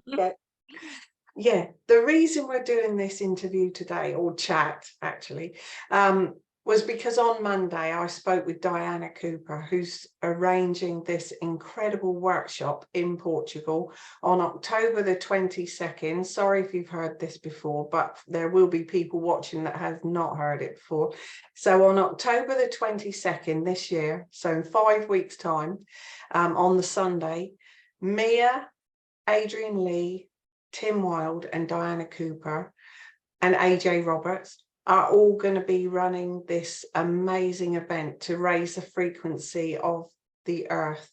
Yeah. Yeah, the reason we're doing this interview today, or chat actually, was because on Monday I spoke with Diana Cooper, who's arranging this incredible workshop in Portugal on October the 22nd. Sorry if you've heard this before, but there will be people watching that have not heard it before. So on October the 22nd this year, so in 5 weeks' time, on the Sunday, Mia, Adrian Lee, Tim Wilde and Diana Cooper and AJ Roberts are all going to be running this amazing event to raise the frequency of the earth.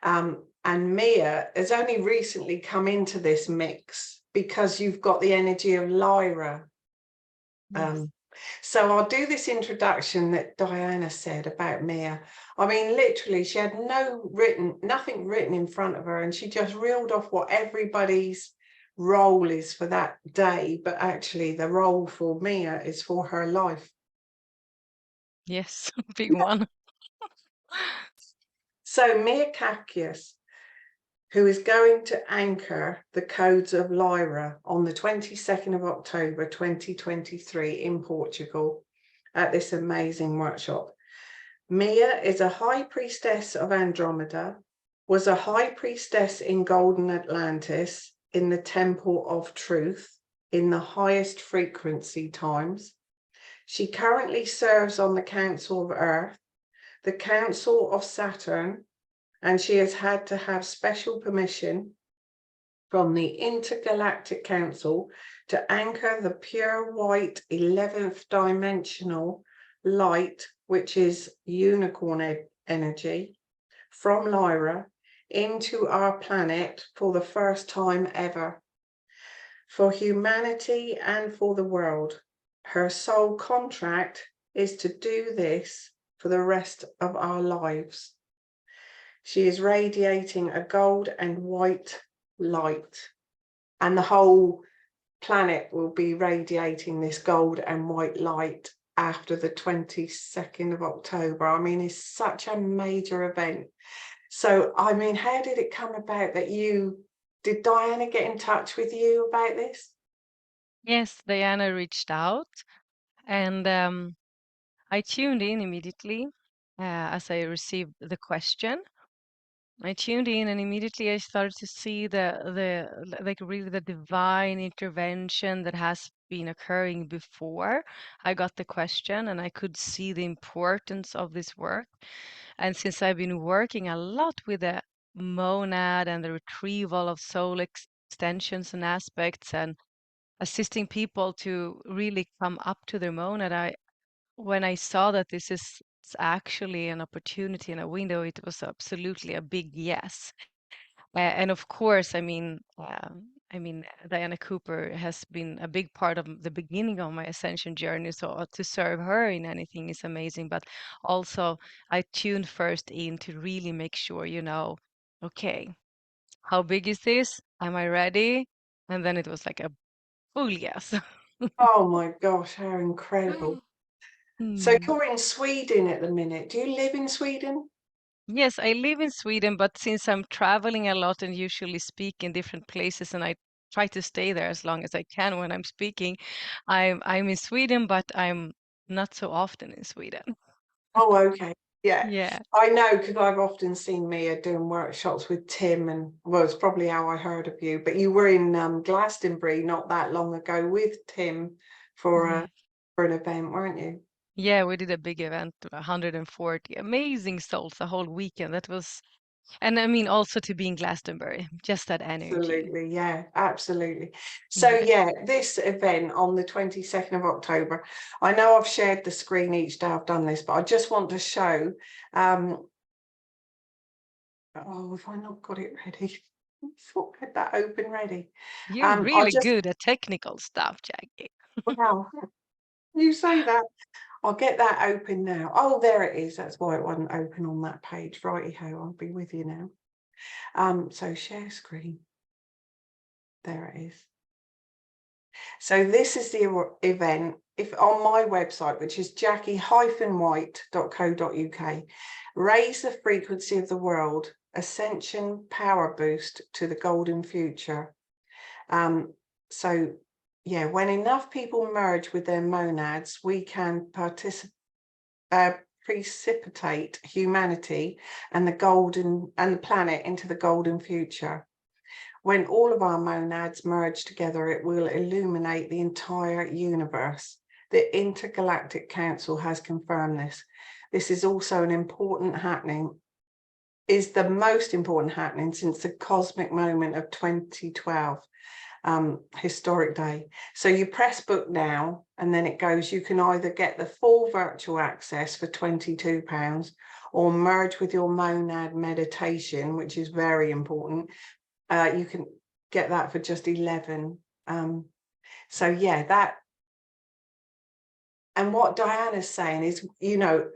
And Mia has only recently come into this mix because you've got the energy of Lyra. Yes. So I'll do this introduction that Diana said about Mia. I mean, literally, she had nothing written in front of her, and she just reeled off what everybody's role is for that day. But actually, the role for Mia is for her life. Yes, big one. So Mia Kafkios, who is going to anchor the codes of Lyra on the 22nd of October 2023 in Portugal at this amazing workshop. Mia is a high priestess of Andromeda, was a high priestess in Golden Atlantis in the Temple of Truth in the highest frequency times. She currently serves on the Council of Earth, the Council of Saturn, and she has had to have special permission from the Intergalactic Council to anchor the pure white 11th dimensional light, which is unicorn energy, from Lyra into our planet for the first time ever. For humanity and for the world, her sole contract is to do this for the rest of our lives. She is radiating a gold and white light, and the whole planet will be radiating this gold and white light after the 22nd of October. I mean, it's such a major event. So, I mean, how did it come about that did Diana get in touch with you about this? Yes, Diana reached out, and I tuned in immediately as I received the question. I tuned in, and immediately I started to see like really the divine intervention that has been occurring before I got the question, and I could see the importance of this work. And since I've been working a lot with the monad and the retrieval of soul extensions and aspects, and assisting people to really come up to their monad, when I saw that this is actually an opportunity and a window, it was absolutely a big yes. And of course, Diana Cooper has been a big part of the beginning of my ascension journey. So to serve her in anything is amazing. But also, I tuned first in to really make sure, okay, how big is this? Am I ready? And then it was like a full yes. Oh my gosh, how incredible. So Hmm. you're in Sweden at the minute. Do you live in Sweden? Yes, I live in Sweden, but since I'm traveling a lot and usually speak in different places, and I try to stay there as long as I can when I'm speaking, I'm in Sweden, but I'm not so often in Sweden. Oh, okay. Yeah, Yeah. I know because I've often seen Mia doing workshops with Tim, and well, it's probably how I heard of you. But you were in Glastonbury not that long ago with Tim Yeah. for an event, weren't you? Yeah, we did a big event, 140 amazing souls a whole weekend. That was, and I mean also to be in Glastonbury, just that energy. Absolutely, yeah, absolutely. So Yeah. yeah, this event on the 22nd of October, I know I've shared the screen each day I've done this, but I just want to show, oh, have I not got it ready? I thought I had that open ready. You're I'll really just, good at technical stuff, Jackie. wow, you say that. I'll get that open now. Oh, there it is. That's why it wasn't open on that page. Righty-ho, I'll be with you now. So share screen. There it is. So this is the event. If on my website, which is jackie-white.co.uk, raise the frequency of the world Ascension power boost to the golden future. So yeah, when enough people merge with their monads, we can precipitate humanity and the planet into the golden future. When all of our monads merge together, it will illuminate the entire universe. The Intergalactic Council has confirmed this. This is also an important happening, is the most important happening since the cosmic moment of 2012, historic day. So you press book now, and then it goes, you can either get the full virtual access for £22 or merge with your monad meditation, which is very important. You can get that for just 11. So yeah, that, and what Diana's saying is, you know,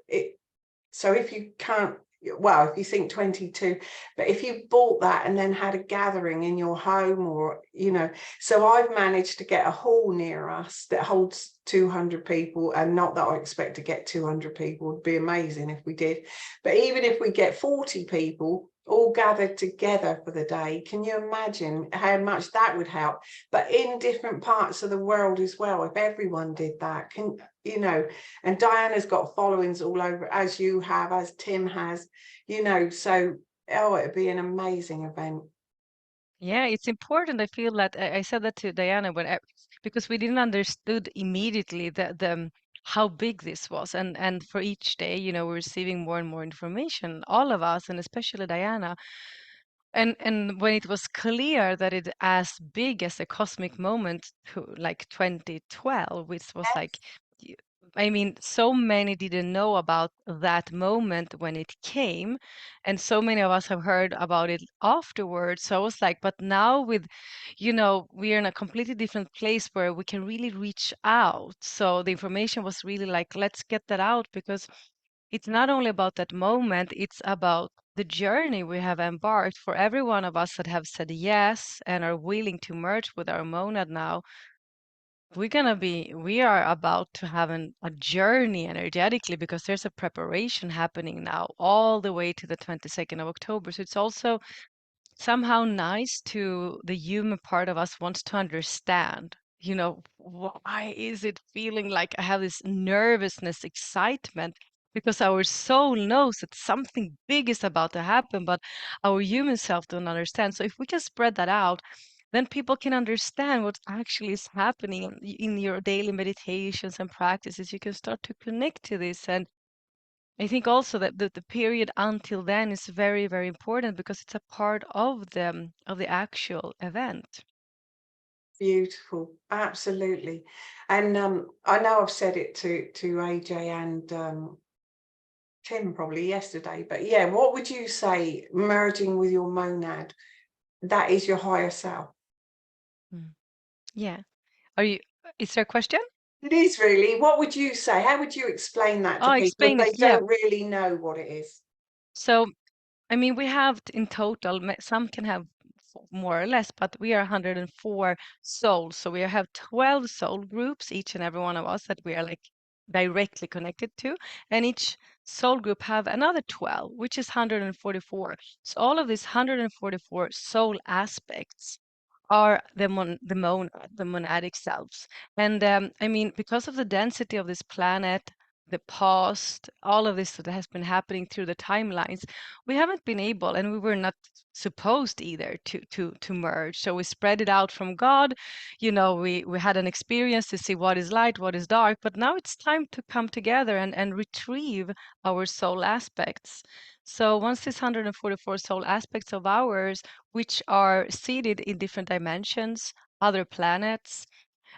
so if you can't, well, if you think 22, but if you bought that and then had a gathering in your home, or, you know, so I've managed to get a hall near us that holds 200 people, and not that I expect to get 200 people, it'd be amazing if we did, but even if we get 40 people all gathered together for the day, can you imagine how much that would help? But in different parts of the world as well, if everyone did that, can, you know, and Diana's got followings all over, as you have, as Tim has, you know, so oh, it'd be an amazing event. Yeah, it's important. I feel that I said that to Diana because we didn't understood immediately the how big this was, and for each day, you know, we're receiving more and more information, all of us, and especially Diana. And when it was clear that it as big as a cosmic moment to like 2012, which was like, y- I mean, so many didn't know about that moment when it came, and so many of us have heard about it afterwards. So I was like, but now with, you know, we are in a completely different place where we can really reach out. So the information was really like, let's get that out, because it's not only about that moment, it's about the journey we have embarked. For every one of us that have said yes and are willing to merge with our monad now, we are about to have a journey energetically, because there's a preparation happening now all the way to the 22nd of October. So it's also somehow nice to the human part of us wants to understand, you know, why is it feeling like I have this nervousness, excitement? Because our soul knows that something big is about to happen, but our human self don't understand. So if we can spread that out, then people can understand what actually is happening in your daily meditations and practices. You can start to connect to this. And I think also that the period until then is very, very important, because it's a part of the actual event. Beautiful, absolutely. And I know I've said it to AJ and Tim probably yesterday, but yeah, what would you say merging with your monad, that is your higher self? Mm. Yeah. Are you, is there a question? It is really. What would you say? How would you explain that to Oh, people if explain it. they Yeah. don't really know what it is? So, I mean, we have in total, some can have more or less, but we are 104 souls. So we have 12 soul groups, each and every one of us that we are like directly connected to. And each soul group have another 12, which is 144. So all of these 144 soul aspects are the monadic selves. And I mean, because of the density of this planet, the past, all of this that has been happening through the timelines, we haven't been able, and we were not supposed either to merge. So we spread it out from God. You know, we had an experience to see what is light, what is dark, but now it's time to come together and retrieve our soul aspects. So once these 144 soul aspects of ours, which are seated in different dimensions, other planets,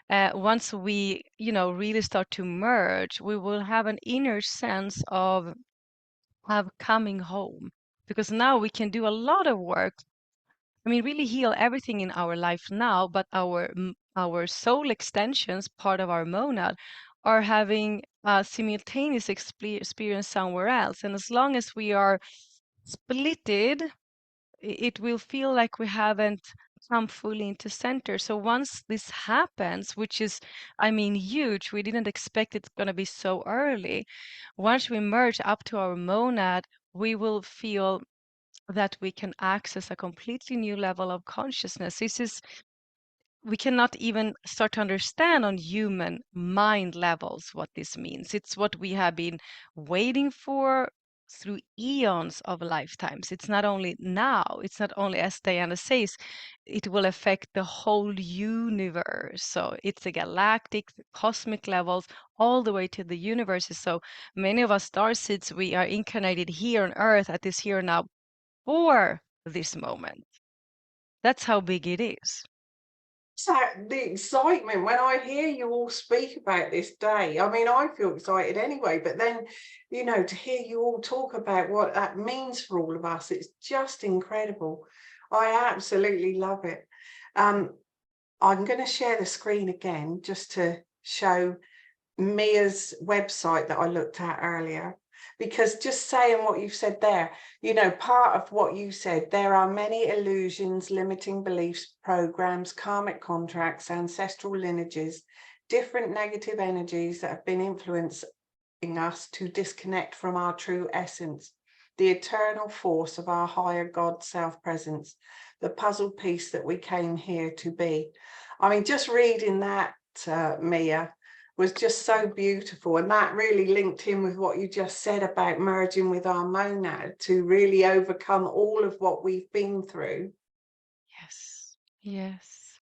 once we, you know, really start to merge, we will have an inner sense of coming home, because now we can do a lot of work. I mean, really heal everything in our life now, but our soul extensions, part of our monad, are having a simultaneous experience somewhere else. And as long as we are splitted, it will feel like we haven't come fully into center. So once this happens, which is, I mean, huge, we didn't expect it's going to be so early. Once we merge up to our monad, we will feel that we can access a completely new level of consciousness. We cannot even start to understand on human mind levels what this means. It's what we have been waiting for through eons of lifetimes. It's not only now, it's not only, as Diana says, it will affect the whole universe. So it's the galactic, the cosmic levels, all the way to the universes. So many of us starseeds, we are incarnated here on Earth at this here and now for this moment. That's how big it is. So the excitement when I hear you all speak about this day, I mean, I feel excited anyway, but then, to hear you all talk about what that means for all of us, it's just incredible. I absolutely love it. I'm going to share the screen again just to show Mia's website that I looked at earlier, because just saying what you've said there, part of what you said, there are many illusions, limiting beliefs, programs, karmic contracts, ancestral lineages, different negative energies that have been influencing us to disconnect from our true essence, the eternal force of our higher God self-presence, the puzzle piece that we came here to be. I mean, just reading that, Mia, was just so beautiful, and that really linked in with what you just said about merging with our monad to really overcome all of what we've been through. Yes. Yes.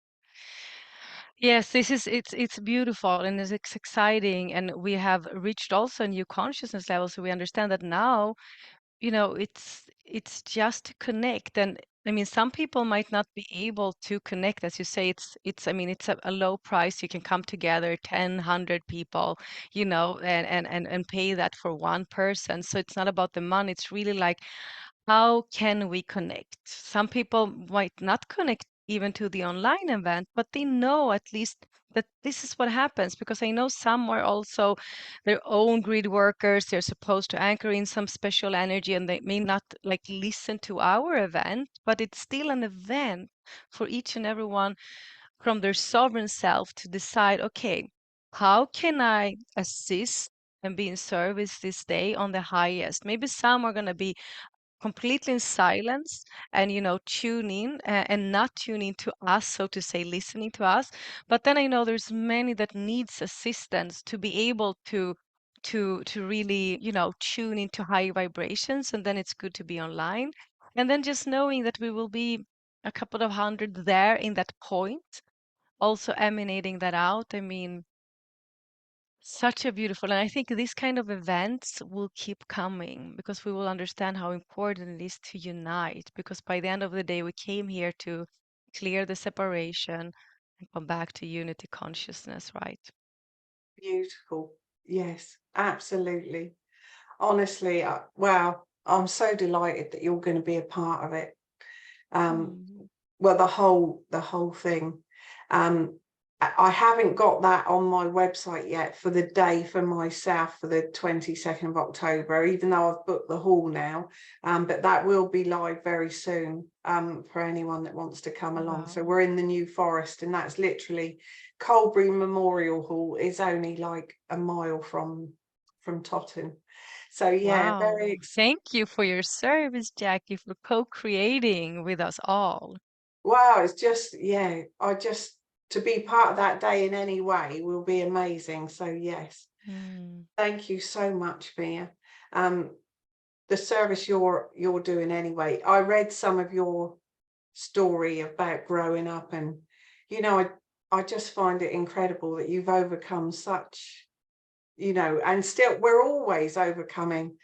Yes, it's beautiful and it's exciting, and we have reached also a new consciousness level. So we understand that now, it's just to connect. And I mean, some people might not be able to connect. As you say, it's I mean, it's a low price. You can come together, 10, 100 people, and pay that for one person. So it's not about the money. It's really like, how can we connect? Some people might not connect even to the online event, but they know at least that this is what happens, because I know some are also their own grid workers. They're supposed to anchor in some special energy, and they may not like listen to our event, but it's still an event for each and every one from their sovereign self to decide, okay, how can I assist and be in service this day on the highest? Maybe some are going to be completely in silence and tune in, and not tuning to us, so to say, listening to us. But then I know there's many that needs assistance to be able to really tune into high vibrations, and then it's good to be online. And then just knowing that we will be a couple of hundred there in that point, also emanating that out. I mean, such a beautiful, and I think these kind of events will keep coming, because we will understand how important it is to unite. Because by the end of the day, we came here to clear the separation and come back to unity consciousness, right? Beautiful. Yes, absolutely. Honestly, wow, I'm so delighted that you're going to be a part of it. Mm. Well, the whole thing. Um, I haven't got that on my website yet for the day for myself for the 22nd of October, even though I've booked the hall now. But that will be live very soon, for anyone that wants to come along. So Wow. we're in the New Forest, and that's literally Colbury Memorial Hall is only like a mile from Totten. So yeah, very Wow. excited. Thank you for your service, Jackie, for co-creating with us all. Wow, it's just, yeah, to be part of that day in any way will be amazing. So yes, Mm. thank you so much, Mia. Um, the service you're doing anyway. I read some of your story about growing up, and I just find it incredible that you've overcome such, and still we're always overcoming,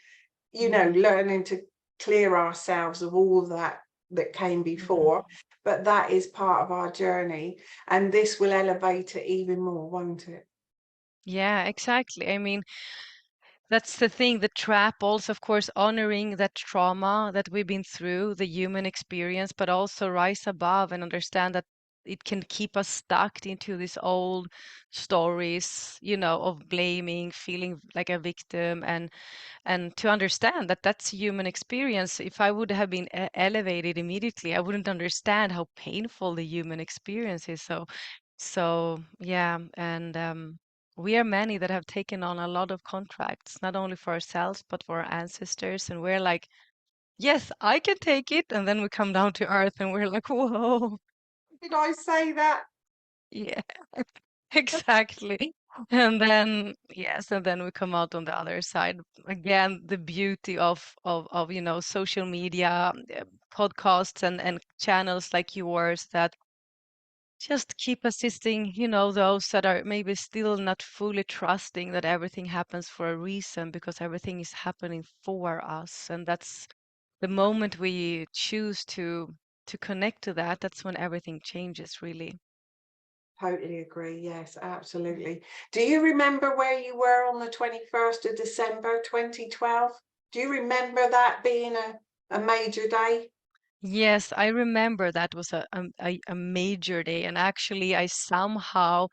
Mm. learning to clear ourselves of all that came before. Mm. But that is part of our journey, and this will elevate it even more, won't it? Yeah, exactly. I mean, that's the thing, the trap also, of course, honoring that trauma that we've been through, the human experience, but also rise above and understand that it can keep us stuck into these old stories, of blaming, feeling like a victim, and to understand that that's human experience. If I would have been elevated immediately, I wouldn't understand how painful the human experience is. So yeah, and we are many that have taken on a lot of contracts, not only for ourselves but for our ancestors, and we're like yes, I can take it. And then we come down to earth and we're like, whoa, Did I say that? yeah, exactly. And then, yes, and then we come out on the other side. Again, the beauty of social media, podcasts and channels like yours that just keep assisting, those that are maybe still not fully trusting that everything happens for a reason, because everything is happening for us. And that's the moment we choose to connect to that, that's when everything changes, really. Totally agree. Yes, absolutely. Do you remember where you were on the 21st of December 2012? Do you remember that being a major day? Yes, I remember that was a major day. And actually, I somehow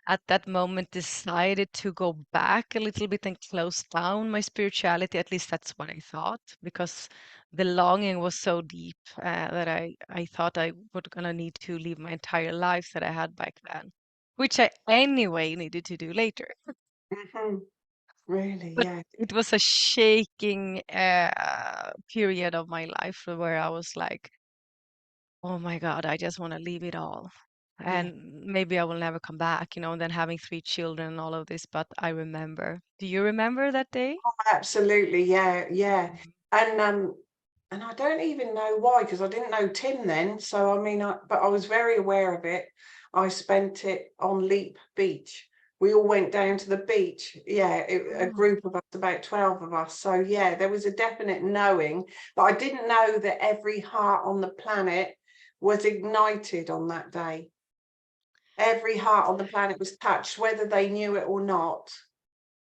at that moment decided to go back a little bit and close down my spirituality. At least that's what I thought, because the longing was so deep that I thought I would gonna need to leave my entire life that I had back then, which I anyway needed to do later. Hmm. Really, But yeah. it was a shaking period of my life where I was like, oh my God, I just want to leave it all. Yeah. And maybe I will never come back, and then having three children and all of this. But I remember. Do you remember that day? Absolutely, yeah, yeah. Mhm. And and I don't even know why, because I didn't know Tim then. So I mean, but I was very aware of it. I spent it on Leap Beach. We all went down to the beach. Yeah, a Oh, group of us, about 12 of us. So yeah, there was a definite knowing, but I didn't know that every heart on the planet was ignited on that day. Every heart on the planet was touched, whether they knew it or not.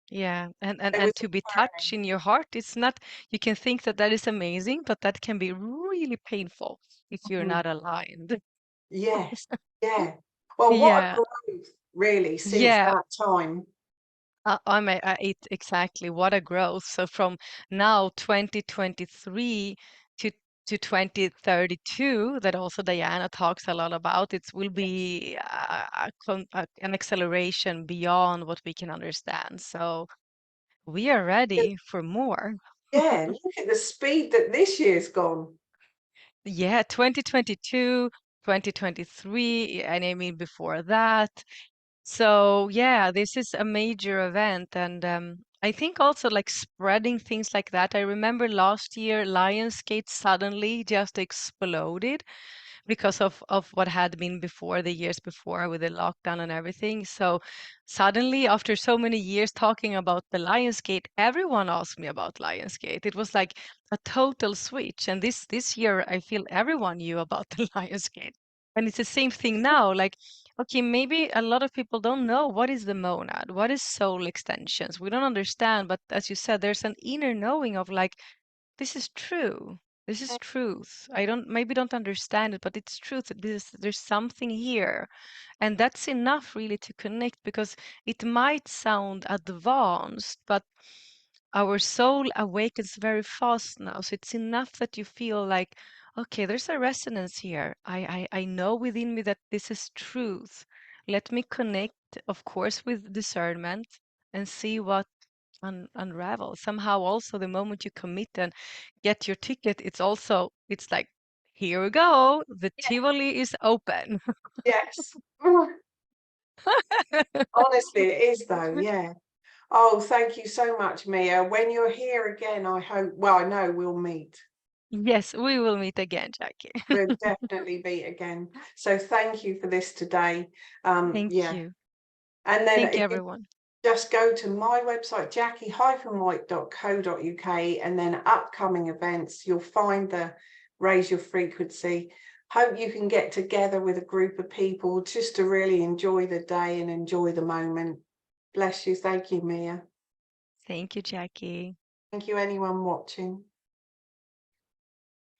yeah. And There was and a to be burning. touched in your heart, it's not, you can think that that is amazing, but that can be really painful if you're Mhm. not aligned. Yes, yeah. Well, what a Yeah. growth really since Yeah. that time. It exactly, what a growth. So from now 2023 to 2032, that also Diana talks a lot about, it will Yes. be an acceleration beyond what we can understand. So we are Just- ready for more. Yeah, look at the speed that this year's gone. Yeah, 2022, 2023, and I mean before that. So yeah, this is a major event, and I think also like spreading things like that. I remember last year Lionsgate suddenly just exploded because of what had been before, the years before with the lockdown and everything. So suddenly, after so many years talking about the Lionsgate, everyone asked me about Lionsgate. It was like a total switch. And this year, I feel everyone knew about the Lionsgate. And it's the same thing now. Like, okay, maybe a lot of people don't know what is the monad, what is soul extensions. We don't understand, but as you said, there's an inner knowing of like, this is true. This is truth. I don't maybe don't understand it, but it's truth. There's something here. And that's enough really to connect, because it might sound advanced, but our soul awakens very fast now. So it's enough that you feel like, okay, there's a resonance here. I know within me that this is truth. Let me connect, of course, with discernment and see what unravel. Somehow also the moment you commit and get your ticket, it's like, here we go. The Tivoli is open. Yes. Honestly, it is though, yeah. Oh, thank you so much, Mia. When you're here again, I hope, well, I know we'll meet. Yes, we will meet again, Jackie. We'll definitely meet again. So thank you for this today. Thank Yeah. you. And then Thank you, if you everyone. just go to my website, jackie-white.co.uk, and then upcoming events, you'll find the Raise Your Frequency. Hope you can get together with a group of people just to really enjoy the day and enjoy the moment. Bless you. Thank you, Mia. Thank you, Jackie. Thank you, anyone watching.